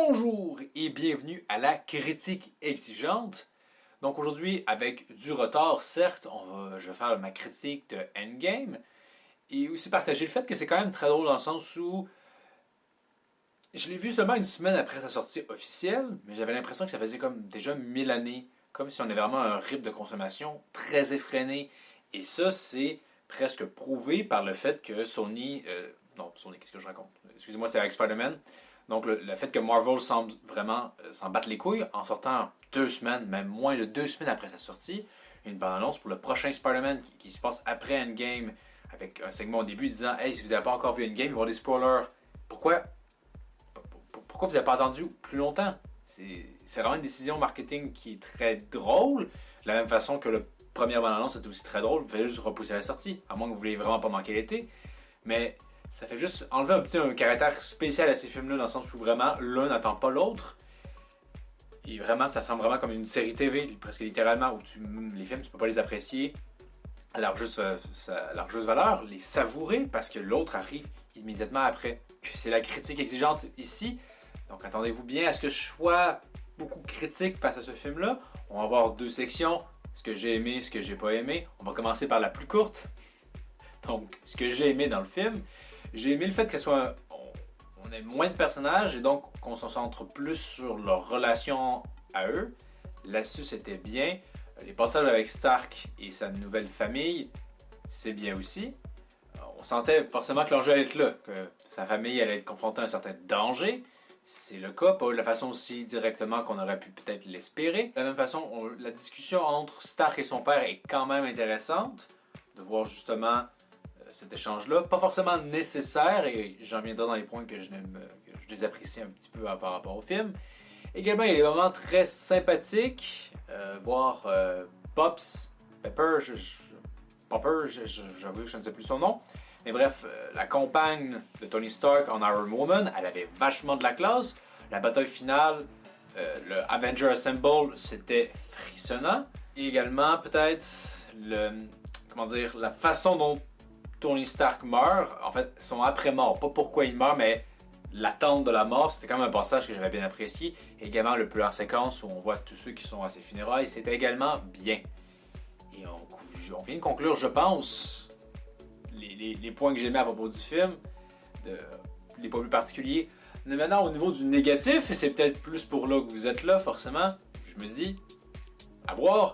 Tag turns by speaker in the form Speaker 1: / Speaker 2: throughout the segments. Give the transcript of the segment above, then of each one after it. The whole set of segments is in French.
Speaker 1: Bonjour et bienvenue à la critique exigeante. Donc aujourd'hui, avec du retard, certes, je vais faire ma critique de Endgame et aussi partager le fait que c'est quand même très drôle dans le sens où je l'ai vu seulement une semaine après sa sortie officielle, mais j'avais l'impression que ça faisait comme déjà 1000 années, comme si on avait vraiment un rythme de consommation très effréné. Et ça, c'est presque prouvé par le fait que Sony... non, Sony, qu'est-ce que je raconte? Excusez-moi, c'est avec Spider-Man. Donc le fait que Marvel semble vraiment s'en battre les couilles en sortant 2 semaines, même moins de 2 semaines après sa sortie, une bande-annonce pour le prochain Spider-Man qui se passe après Endgame, avec un segment au début disant « Hey, si vous n'avez pas encore vu Endgame, il va y avoir des spoilers. » Pourquoi vous n'avez pas attendu plus longtemps? C'est vraiment une décision marketing qui est très drôle, de la même façon que le première bande-annonce était aussi très drôle, vous fallait juste repousser la sortie, à moins que vous ne vouliez vraiment pas manquer l'été. Mais ça fait juste enlever un caractère spécial à ces films-là, dans le sens où vraiment l'un n'attend pas l'autre. Et vraiment, ça semble vraiment comme une série TV, presque littéralement, où les films, tu peux pas les apprécier à leur juste valeur, les savourer, parce que l'autre arrive immédiatement après. C'est la critique exigeante ici. Donc attendez-vous bien à ce que je sois beaucoup critique face à ce film-là. On va avoir deux sections, ce que j'ai aimé, ce que j'ai pas aimé. On va commencer par la plus courte. Donc, ce que j'ai aimé dans le film, j'ai aimé le fait on ait moins de personnages et donc qu'on se concentre plus sur leur relation à eux. L'astuce était bien. Les passages avec Stark et sa nouvelle famille, c'est bien aussi. On sentait forcément que l'enjeu allait être là, que sa famille allait être confrontée à un certain danger. C'est le cas, pas de la façon aussi directement qu'on aurait pu peut-être l'espérer. De la même façon, la discussion entre Stark et son père est quand même intéressante. De voir justement cet échange-là, pas forcément nécessaire, et j'en viendrai dans les points que je désaprécie un petit peu par rapport au film. Également, il y a des moments très sympathiques, voir Pops, Pepper, j'avoue que je ne sais plus son nom, mais bref, la compagne de Tony Stark en Iron Woman, elle avait vachement de la classe. La bataille finale, le Avenger Assemble, c'était frissonnant. Et également, peut-être, la façon dont Tony Stark meurt, en fait, son après-mort. Pas pourquoi il meurt, mais l'attente de la mort, c'était quand même un passage que j'avais bien apprécié. Et également le plan séquence où on voit tous ceux qui sont à ses funérailles, c'était également bien. Et on vient de conclure, je pense, les points que j'aimais à propos du film, les points plus particuliers. Mais maintenant, au niveau du négatif, et c'est peut-être plus pour là que vous êtes là, forcément, je me dis, à voir.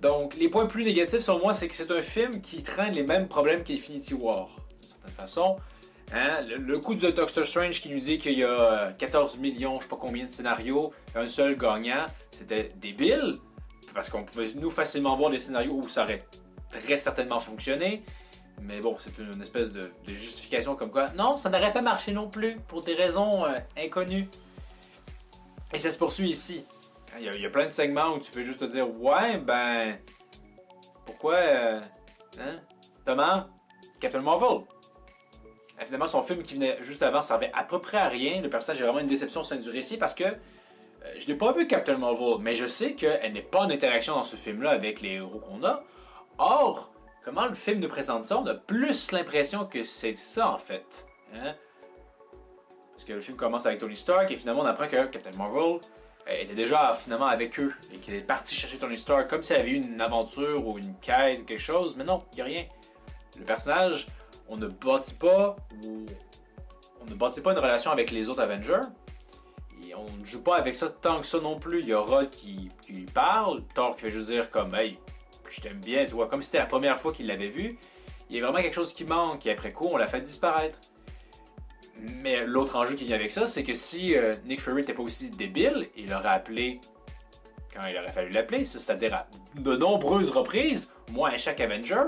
Speaker 1: Donc, les points plus négatifs sur moi, c'est que c'est un film qui traîne les mêmes problèmes qu'Infinity War, d'une certaine façon. Hein? Le coup de Doctor Strange qui nous dit qu'il y a 14 millions, je sais pas combien de scénarios, un seul gagnant, c'était débile, parce qu'on pouvait nous facilement voir des scénarios où ça aurait très certainement fonctionné. Mais bon, c'est une espèce de justification comme quoi, non, ça n'aurait pas marché non plus, pour des raisons inconnues. Et ça se poursuit ici. Il y a plein de segments où tu peux juste te dire, ouais, ben, pourquoi, Thomas, Captain Marvel. Évidemment, son film qui venait juste avant servait à peu près à rien. Le personnage est vraiment une déception au sein du récit parce que je n'ai pas vu Captain Marvel, mais je sais qu'elle n'est pas en interaction dans ce film-là avec les héros qu'on a. Or, comment le film nous présente ça, on a plus l'impression que c'est ça en fait. Hein? Parce que le film commence avec Tony Stark et finalement on apprend que Captain Marvel était déjà finalement avec eux et qu'il est parti chercher Tony Stark comme s'il avait eu une aventure ou une quête ou quelque chose, mais non, il n'y a rien. Le personnage, on ne bâtit pas une relation avec les autres Avengers et on ne joue pas avec ça tant que ça non plus. Il y a Rod qui lui parle, Thor qui fait juste dire comme hey, je t'aime bien, tu vois, comme si c'était la première fois qu'il l'avait vu. Il y a vraiment quelque chose qui manque et après coup on l'a fait disparaître. Mais l'autre enjeu qui vient avec ça, c'est que si Nick Fury n'était pas aussi débile, il l'aurait appelé quand il aurait fallu l'appeler, c'est-à-dire à de nombreuses reprises, au moins à chaque Avenger.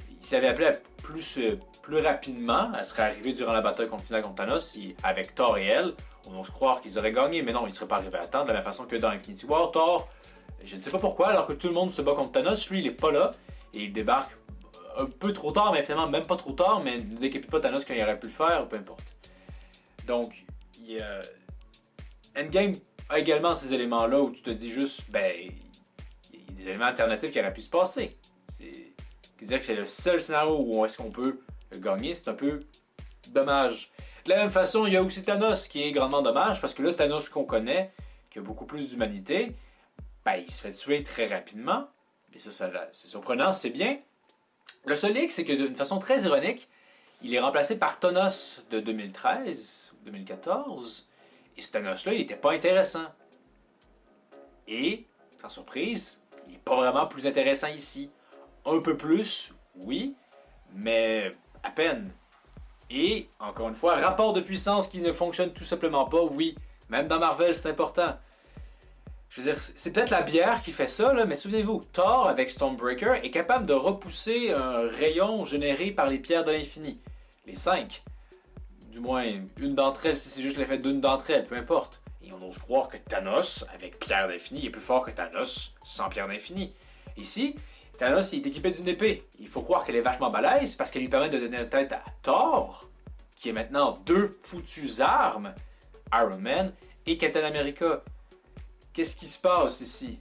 Speaker 1: Il s'avait appelé plus rapidement, elle serait arrivée durant la bataille finale contre Thanos, avec Thor et elle, on ose croire qu'ils auraient gagné, mais non, ils ne seraient pas arrivés à temps, de la même façon que dans Infinity War, Thor, je ne sais pas pourquoi, alors que tout le monde se bat contre Thanos, lui il est pas là, et il débarque un peu trop tard, mais finalement même pas trop tard, mais ne décapite pas Thanos quand il aurait pu le faire, peu importe. Donc, Endgame a également ces éléments-là où tu te dis juste, ben, il y a des éléments alternatifs qui auraient pu se passer. Dire que c'est le seul scénario où est-ce qu'on peut gagner, c'est un peu dommage. De la même façon, il y a aussi Thanos, qui est grandement dommage, parce que là, Thanos qu'on connaît, qui a beaucoup plus d'humanité, ben, il se fait tuer très rapidement. Et ça c'est surprenant, c'est bien. Le seul hic, c'est que d'une façon très ironique, il est remplacé par Thanos de 2013 ou 2014. Et ce Thanos-là, il n'était pas intéressant. Et, sans surprise, il n'est pas vraiment plus intéressant ici. Un peu plus, oui, mais à peine. Et, encore une fois, rapport de puissance qui ne fonctionne tout simplement pas, oui. Même dans Marvel, c'est important. Je veux dire, c'est peut-être la bière qui fait ça, là, mais souvenez-vous, Thor, avec Stormbreaker, est capable de repousser un rayon généré par les pierres de l'infini. Les 5. Du moins, une d'entre elles, si c'est juste l'effet d'une d'entre elles, peu importe. Et on ose croire que Thanos, avec pierre d'infini, est plus fort que Thanos sans pierre d'infini. Ici, Thanos il est équipé d'une épée. Il faut croire qu'elle est vachement balèze parce qu'elle lui permet de donner la tête à Thor, qui est maintenant 2 foutues armes, Iron Man et Captain America. Qu'est-ce qui se passe ici?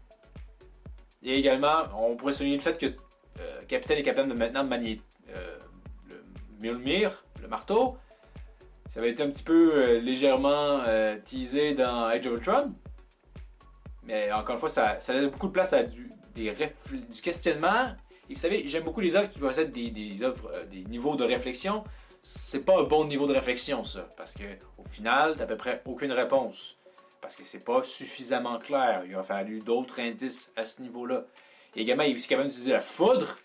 Speaker 1: Et également, on pourrait souligner le fait que Captain est capable de maintenant manier le Mjolnir, le marteau. Ça avait été un petit peu légèrement teasé dans Age of Ultron. Mais encore une fois, ça laisse beaucoup de place à du questionnement. Et vous savez, j'aime beaucoup les œuvres qui possèdent des niveaux de réflexion. C'est pas un bon niveau de réflexion, ça. Parce qu'au final, t'as à peu près aucune réponse. Parce que c'est pas suffisamment clair. Il a fallu d'autres indices à ce niveau-là. Et également, il est aussi capable d'utiliser la foudre.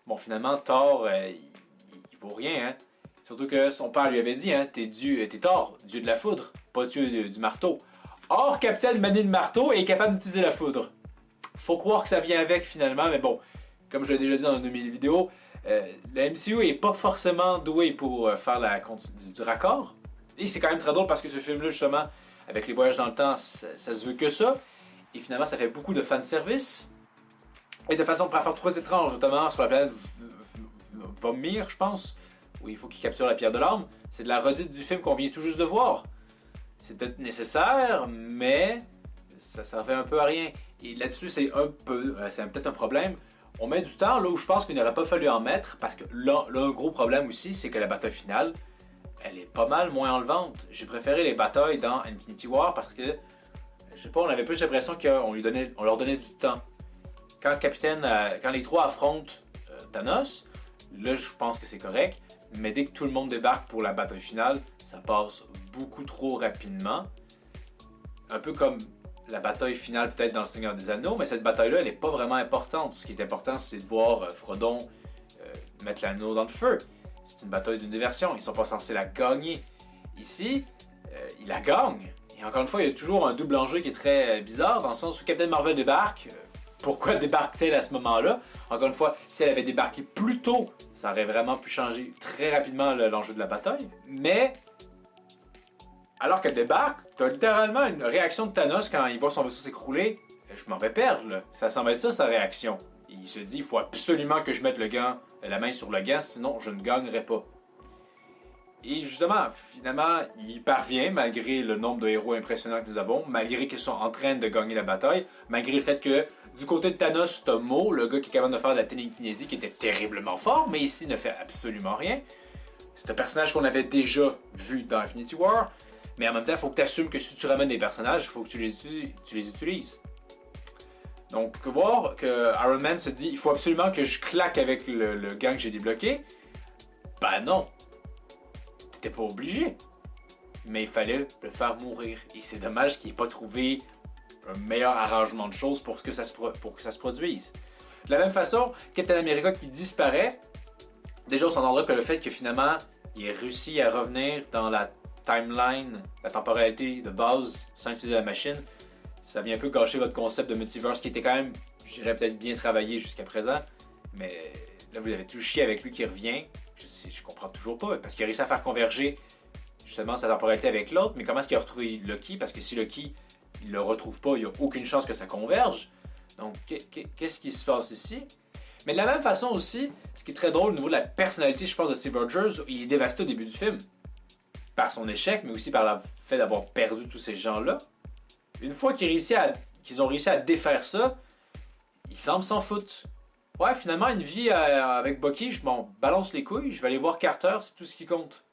Speaker 1: Bon, finalement, Thor, il vaut rien, hein. Surtout que son père lui avait dit, hein, t'es Thor, dieu de la foudre, pas dieu du marteau. Or, Captain manie le marteau et est capable d'utiliser la foudre. Faut croire que ça vient avec finalement, mais bon, comme je l'ai déjà dit dans une de mes vidéos, la MCU est pas forcément douée pour faire du raccord. Et c'est quand même très drôle parce que ce film-là, justement, avec les voyages dans le temps, ça se veut que ça. Et finalement, ça fait beaucoup de fanservice. Et de façon parfois trop étrange, notamment sur la planète Vomir, je pense, où il faut qu'il capture la pierre de l'âme. C'est de la redite du film qu'on vient tout juste de voir. C'est peut-être nécessaire, mais ça servait un peu à rien. Et là-dessus, c'est peut-être un problème. On met du temps là où je pense qu'il n'aurait pas fallu en mettre, parce que là, un gros problème aussi, c'est que la bataille finale, elle est pas mal moins enlevante. J'ai préféré les batailles dans Infinity War parce que, je sais pas, on avait plus l'impression qu'on leur donnait du temps. Quand les trois affrontent Thanos, là, je pense que c'est correct. Mais dès que tout le monde débarque pour la bataille finale, ça passe beaucoup trop rapidement. Un peu comme la bataille finale peut-être dans le Seigneur des Anneaux, mais cette bataille-là, elle n'est pas vraiment importante. Ce qui est important, c'est de voir Frodon mettre l'anneau dans le feu. C'est une bataille d'une diversion. Ils ne sont pas censés la gagner. Ici, ils la gagnent. Et encore une fois, il y a toujours un double enjeu qui est très bizarre, dans le sens où Captain Marvel débarque. Pourquoi débarque-t-elle à ce moment-là? Encore une fois, si elle avait débarqué plus tôt, ça aurait vraiment pu changer très rapidement l'enjeu de la bataille. Mais, alors qu'elle débarque, t'as littéralement une réaction de Thanos quand il voit son vaisseau s'écrouler. Je m'en vais perdre, là. Ça semble être ça, sa réaction. Il se dit, il faut absolument que je mette la main sur le gant, sinon je ne gagnerai pas. Et justement, finalement, il parvient, malgré le nombre de héros impressionnants que nous avons, malgré qu'ils sont en train de gagner la bataille, malgré le fait que, du côté de Thanos, t'as Mo, le gars qui est capable de faire de la télékinésie, qui était terriblement fort, mais ici ne fait absolument rien. C'est un personnage qu'on avait déjà vu dans Infinity War, mais en même temps, il faut que tu assumes que si tu ramènes des personnages, il faut que tu les utilises. Donc, voir que Iron Man se dit, il faut absolument que je claque avec le gang que j'ai débloqué, ben non. T'étais pas obligé. Mais il fallait le faire mourir. Et c'est dommage qu'il n'ait pas trouvé un meilleur arrangement de choses pour que ça se produise. De la même façon, Captain America qui disparaît, déjà on s'entendra que le fait que finalement il ait réussi à revenir dans la timeline, la temporalité de base sans utiliser la machine, ça vient un peu gâcher votre concept de multiverse qui était quand même, je dirais peut-être bien travaillé jusqu'à présent. Mais là vous avez tout chié avec lui qui revient. Je comprends toujours pas, parce qu'il a réussi à faire converger justement sa temporalité avec l'autre, mais comment est-ce qu'il a retrouvé Loki? Parce que si Loki, il le retrouve pas, il n'y a aucune chance que ça converge. Donc, qu'est-ce qui se passe ici? Mais de la même façon aussi, ce qui est très drôle au niveau de la personnalité, je pense, de Steve Rogers, il est dévasté au début du film. Par son échec, mais aussi par le fait d'avoir perdu tous ces gens-là. Une fois qu'ils ont réussi à défaire ça, il semble s'en foutre. Ouais, finalement, une vie avec Bucky, je m'en balance les couilles, je vais aller voir Carter, c'est tout ce qui compte.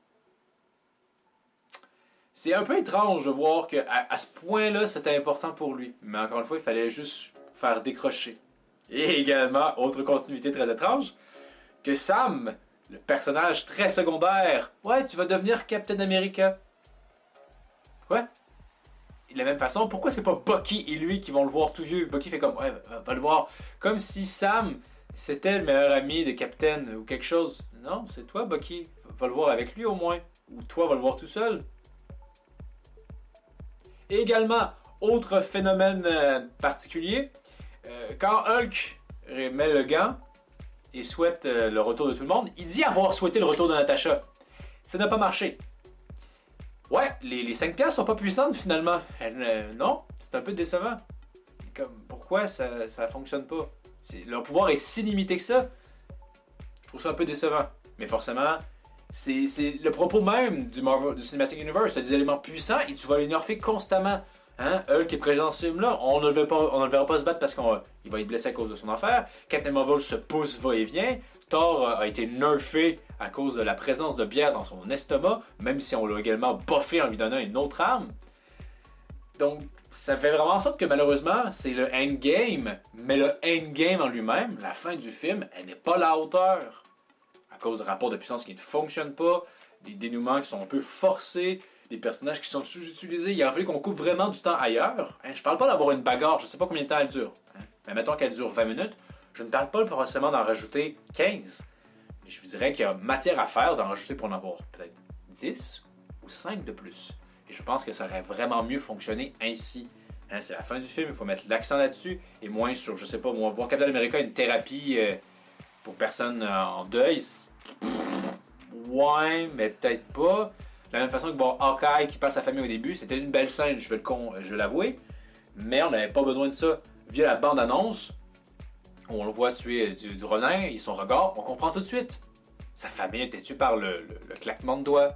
Speaker 1: C'est un peu étrange de voir qu'à ce point-là, c'était important pour lui. Mais encore une fois, il fallait juste faire décrocher. Et également, autre continuité très étrange, que Sam, le personnage très secondaire, ouais, tu vas devenir Captain America. Quoi? De la même façon, pourquoi c'est pas Bucky et lui qui vont le voir tout vieux? Bucky fait comme, ouais, va le voir. Comme si Sam, c'était le meilleur ami de Captain ou quelque chose. Non, c'est toi, Bucky. Va le voir avec lui au moins. Ou toi, va le voir tout seul. Et également, autre phénomène particulier, quand Hulk met le gant et souhaite le retour de tout le monde, il dit avoir souhaité le retour de Natasha. Ça n'a pas marché. Ouais, les 5 piastres sont pas puissantes finalement. Non, c'est un peu décevant. Comme, pourquoi ça fonctionne pas? Leur pouvoir est si limité que ça. Je trouve ça un peu décevant. Mais forcément, c'est le propos même du Cinematic Universe. Tu as des éléments puissants et tu vas les nerfer constamment. Hein? Hulk est présent dans ce film-là. On ne le verra pas se battre parce qu'il va être blessé à cause de son affaire. Captain Marvel se pousse, va et vient. Thor a été nerfé à cause de la présence de bière dans son estomac, même si on l'a également buffé en lui donnant une autre arme. Donc, ça fait vraiment en sorte que malheureusement, c'est le endgame, mais le endgame en lui-même, la fin du film, elle n'est pas à la hauteur. À cause de rapports de puissance qui ne fonctionnent pas, des dénouements qui sont un peu forcés, des personnages qui sont sous-utilisés. Il a fallu qu'on coupe vraiment du temps ailleurs. Hein, je parle pas d'avoir une bagarre, je sais pas combien de temps elle dure. Hein, mais mettons qu'elle dure 20 minutes. Je ne parle pas forcément d'en rajouter 15. Mais je vous dirais qu'il y a matière à faire d'en rajouter pour en avoir peut-être 10 ou 5 de plus. Et je pense que ça aurait vraiment mieux fonctionné ainsi. Hein, c'est la fin du film, il faut mettre l'accent là-dessus et moins sur, je sais pas, moi, voir Captain America une thérapie pour personnes en deuil. Ouais, mais peut-être pas. De la même façon que voir Hawkeye qui passe sa famille au début, c'était une belle scène, je vais l'avouer. Mais on n'avait pas besoin de ça. Via la bande-annonce, on le voit tuer du renard et son regard, on comprend tout de suite. Sa famille était tuée par le claquement de doigts.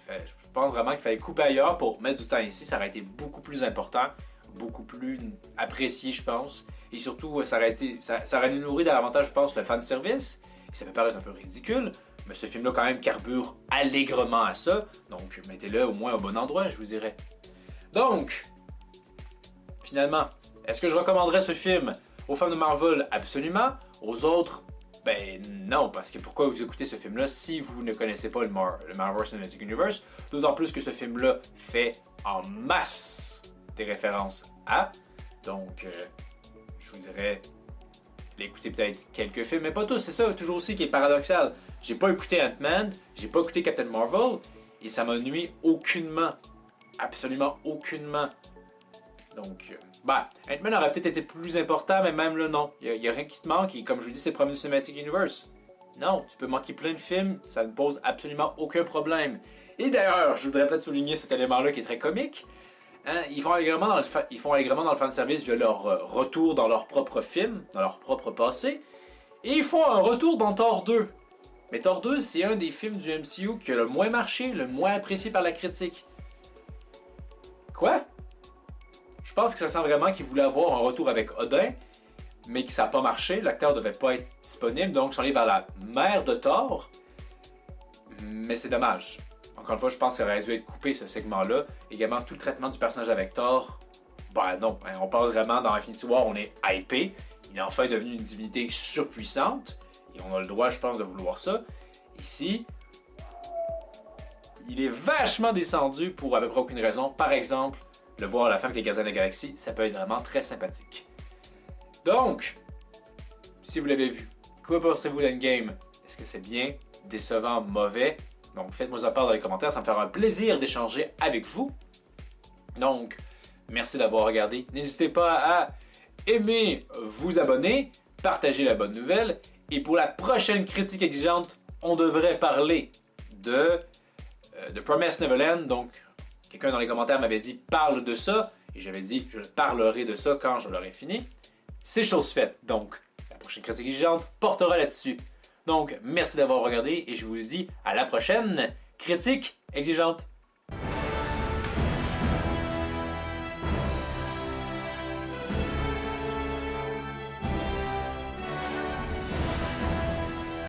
Speaker 1: Je pense vraiment qu'il fallait couper ailleurs pour mettre du temps ici. Ça aurait été beaucoup plus important, beaucoup plus apprécié, je pense. Et surtout, ça aurait nourri davantage, je pense, le fanservice. Et ça peut paraître un peu ridicule, mais ce film-là, quand même, carbure allègrement à ça. Donc, mettez-le au moins au bon endroit, je vous dirais. Donc, finalement, est-ce que je recommanderais ce film aux fans de Marvel? Absolument. Aux autres, ben non, parce que pourquoi vous écoutez ce film-là si vous ne connaissez pas le Marvel Cinematic Universe? D'autant plus que ce film-là fait en masse des références à. Donc, je vous dirais, écoutez peut-être quelques films, mais pas tous. C'est ça, toujours aussi qui est paradoxal. J'ai pas écouté Ant-Man, j'ai pas écouté Captain Marvel, et ça m'a nuit aucunement. Absolument aucunement. Donc, Ant-Man aurait peut-être été plus important, mais même là, non. Il y a rien qui te manque, et comme je vous dis, c'est le premier du Cinematic Universe. Non, tu peux manquer plein de films, ça ne pose absolument aucun problème. Et d'ailleurs, je voudrais peut-être souligner cet élément-là qui est très comique. Hein, ils font allègrement dans le fanservice via leur retour dans leur propre film, dans leur propre passé. Et ils font un retour dans Thor 2. Mais Thor 2, c'est un des films du MCU qui a le moins marché, le moins apprécié par la critique. Quoi? Je pense que ça sent vraiment qu'ils voulaient avoir un retour avec Odin, mais que ça n'a pas marché. L'acteur ne devait pas être disponible, donc ils sont allés vers la mère de Thor. Mais c'est dommage. Encore une fois, je pense qu'il aurait dû être coupé ce segment-là. Également, tout le traitement du personnage avec Thor. Ben non, on parle vraiment dans Infinity War, on est hypé. Il est enfin devenu une divinité surpuissante. Et on a le droit, je pense, de vouloir ça. Ici, il est vachement descendu pour à peu près aucune raison. Par exemple, le voir à la fin avec les Gardiens de la Galaxie, ça peut être vraiment très sympathique. Donc, si vous l'avez vu, quoi pensez-vous d'Endgame? Est-ce que c'est bien, décevant, mauvais? Donc, faites-moi ça part dans les commentaires, ça me fera un plaisir d'échanger avec vous. Donc, merci d'avoir regardé. N'hésitez pas à aimer, vous abonner, partager la bonne nouvelle. Et pour la prochaine critique exigeante, on devrait parler de Promised Neverland. Donc, quelqu'un dans les commentaires m'avait dit « parle de ça ». Et j'avais dit « je parlerai de ça quand je l'aurai fini ». C'est chose faite. Donc, la prochaine critique exigeante portera là-dessus. Donc, merci d'avoir regardé et je vous dis à la prochaine critique exigeante.